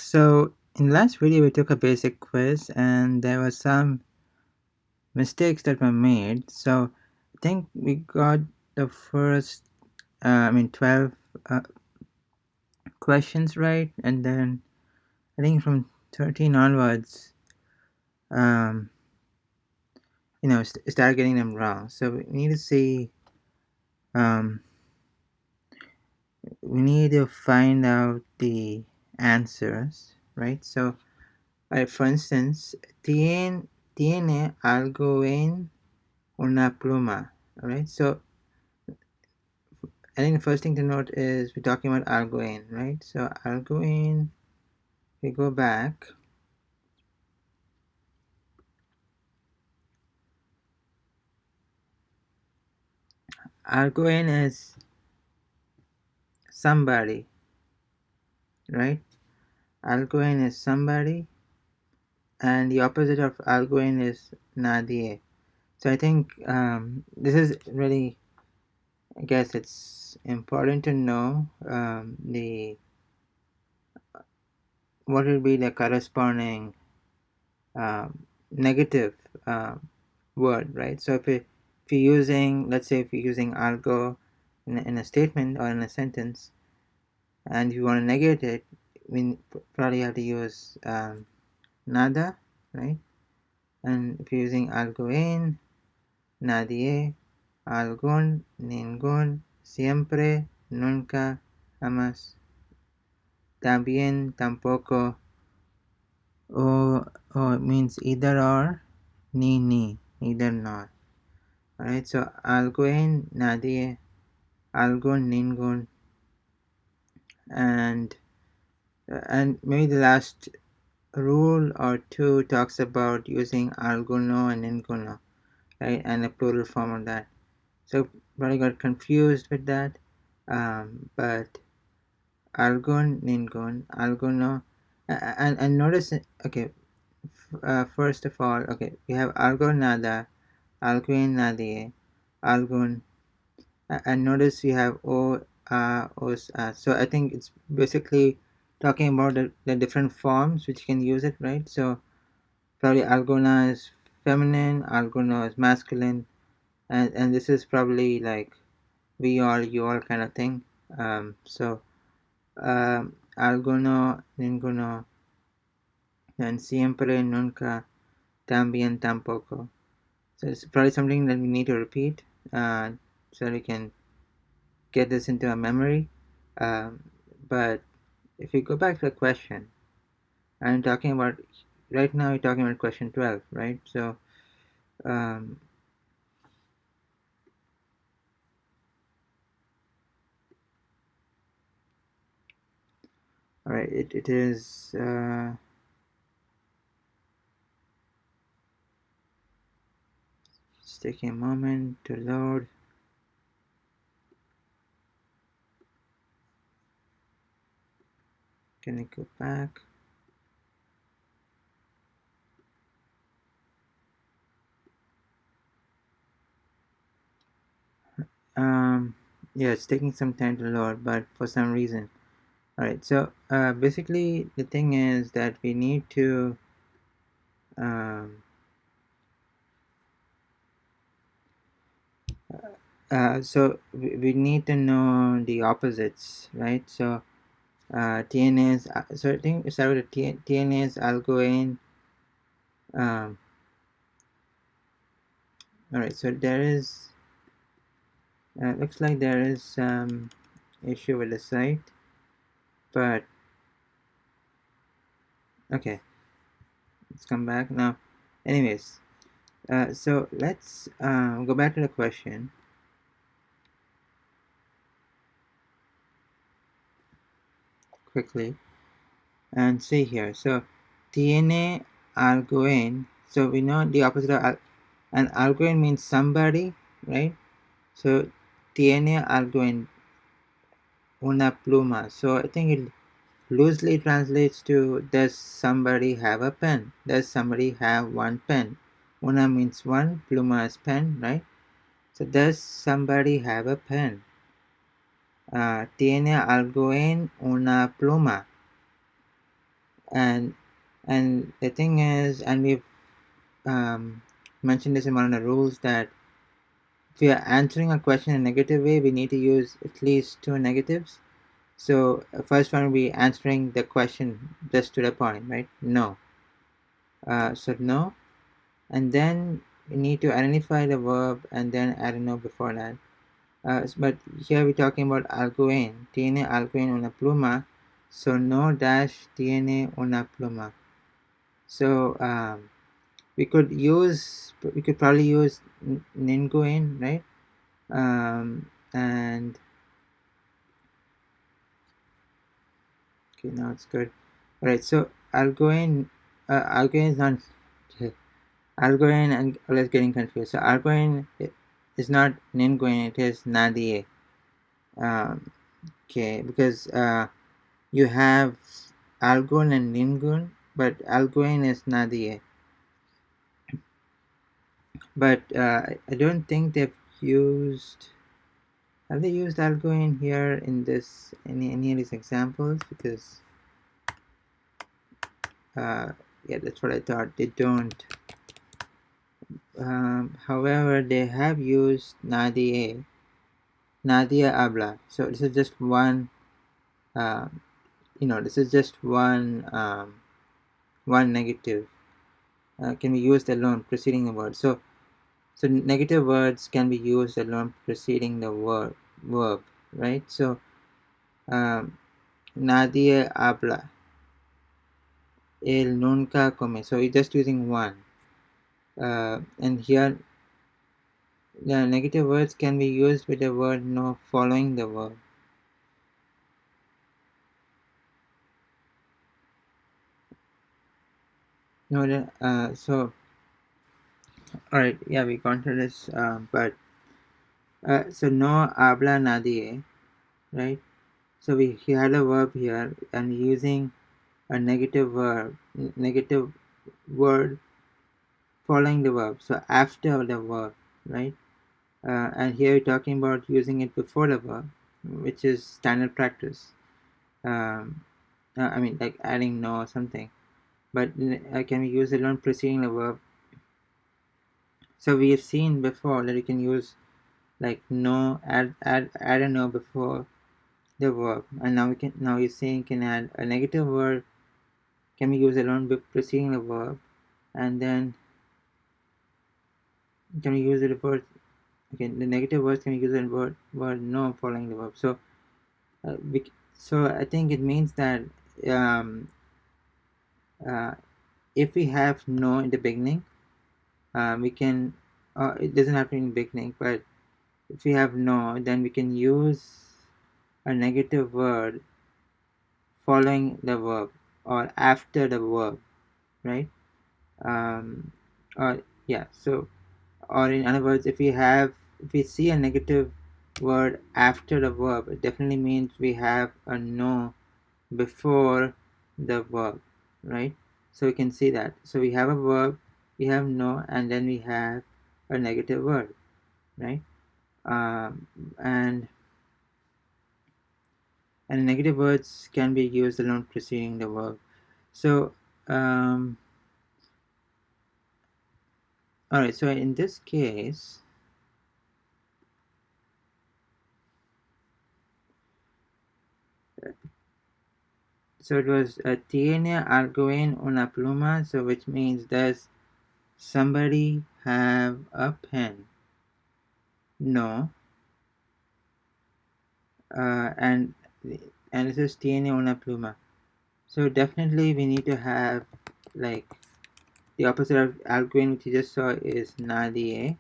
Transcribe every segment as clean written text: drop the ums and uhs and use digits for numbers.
So in the last video we took a basic quiz and there were some mistakes that were made. So I think we got the first 12 questions right, and then I think from 13 onwards um, start getting them wrong. So we need to see um, we need to find out the answers, right? So for instance, tiene algo en una pluma. Alright, so I think the first thing to note is we're talking about Alguno, right? So Alguno, we go back. Alguno is somebody, right? Alguno is somebody, and the opposite of Alguno is nadie. So I think this is really, I guess it's important to know the what will be the corresponding negative word, right? So if you're using, let's say if you're using algo in a statement or in a sentence, and you want to negate it, we probably have to use nada, right? And if you're using algo en, nadie, algún, ningún, siempre, nunca, jamás, también, tampoco, or it means either or, ni, either nor. Alright, so algo en, nadie, algo, ningun, and maybe the last rule or two talks about using alguno and ninguno, right, and a plural form of that. So probably got confused with that, but algun, ningun, alguno, and notice, okay, first of all, okay, we have algo nada, alguin nadie, algun, and notice we have o, os, so I think it's basically talking about the different forms which you can use it, right? So probably alguna is feminine, alguno is masculine, and this is probably like we all, you all kind of thing. So alguno, ninguno, and siempre, nunca, también, tampoco. So it's probably something that we need to repeat so we can get this into our memory. But if you go back to the question, I'm talking about, right now we're talking about question 12, right? So um, all right, it is just taking a moment to load. Can I go back? Yeah, it's taking some time to load, but for some reason. All right, so basically the thing is that we need to so we need to know the opposites, right? So TNAs, so I think we start with TNAs, algo in. All right, so there is, looks like there is some issue with the site, but okay, let's come back now. Anyways, so let's go back to the question. Quickly and see here. So tiene algo en. So we know the opposite of and algo en means somebody, right? So tiene algo en una pluma. So I think it loosely translates to does somebody have a pen? Does somebody have one pen? Una means one, pluma is pen, right? So does somebody have a pen? Tiene algo en una pluma. and the thing is, and we've mentioned this in one of the rules, that if we are answering a question in a negative way, we need to use at least two negatives. So first one will be answering the question just to the point, right? No. So no, and then we need to identify the verb and then add a no before that. But here we're talking about alguien. Tiene alguien una pluma. So no dash tiene una pluma. So we could probably use ninguno, right? And okay, now it's good. All right, so alguien is not. Okay. Alguien and always getting confused. So alguien is not ninguno, it is nadie. Okay, because you have algun and ningun, but alguien is nadie. But I don't think they've used. Have they used alguien here in this any of these examples? Because yeah, that's what I thought. They don't. However, they have used nadie. Nadia habla. So this is just one. This is just one negative. Can be used alone preceding the word. So negative words can be used alone preceding the verb, right? So nadie habla. Él nunca come. So you're just using one. And here the negative words can be used with the word no following the verb. No, so alright, yeah, we gone through this, but so no habla nadie, right? So he had a verb here and using a negative word following the verb, so after the verb, right? And here we're talking about using it before the verb, which is standard practice. I mean, like adding no or something, but can we use it on preceding the verb? So we have seen before that you can use like no, add a no before the verb, and now you're saying can add a negative word, can be used alone preceding the verb, and then can we use the word, okay, the negative words can be used in word no following the verb. So so I think it means that um, uh, if we have no in the beginning, we can it doesn't have to be in the beginning, but if we have no, then we can use a negative word following the verb or after the verb, right? Or yeah, so or in other words, if we see a negative word after the verb, it definitely means we have a no before the verb, right? So we can see that. So we have a verb, we have no, and then we have a negative word, right? Um, and negative words can be used alone preceding the verb. So all right, so in this case, so it was tiene alguien una pluma, so which means does somebody have a pen? No. And this is tiene una pluma. So definitely we need to have like the opposite of alguien, which you just saw is nadie.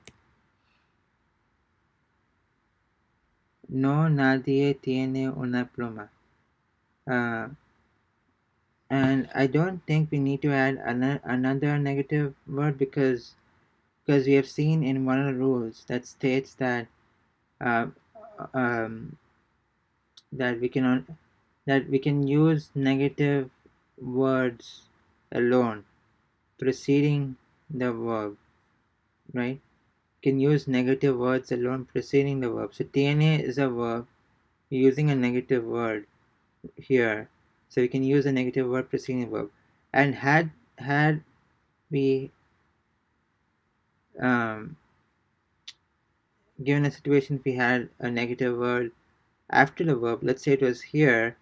No, nadie tiene una pluma. And I don't think we need to add another negative word because we have seen in one of the rules that states that uh, um, that we can use negative words alone preceding the verb, right? Can use negative words alone preceding the verb. So tiene is a verb using a negative word here. So we can use a negative word preceding the verb. And had we um, given a situation if we had a negative word after the verb, let's say it was here,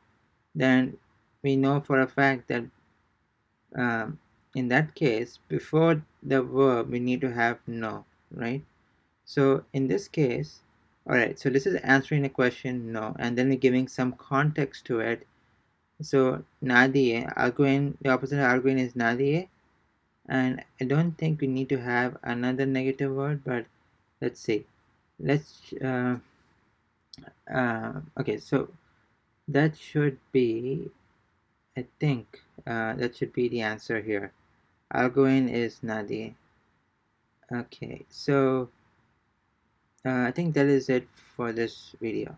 then we know for a fact that um, in that case, before the verb, we need to have no, right? So in this case, all right, so this is answering a question, no, and then we're giving some context to it. So nadie, arguing, the opposite of arguing is nadie, and I don't think we need to have another negative word, but let's see. Let's, okay, so that should be, I think, that should be the answer here. Alguno is nadie. Okay, so I think that is it for this video.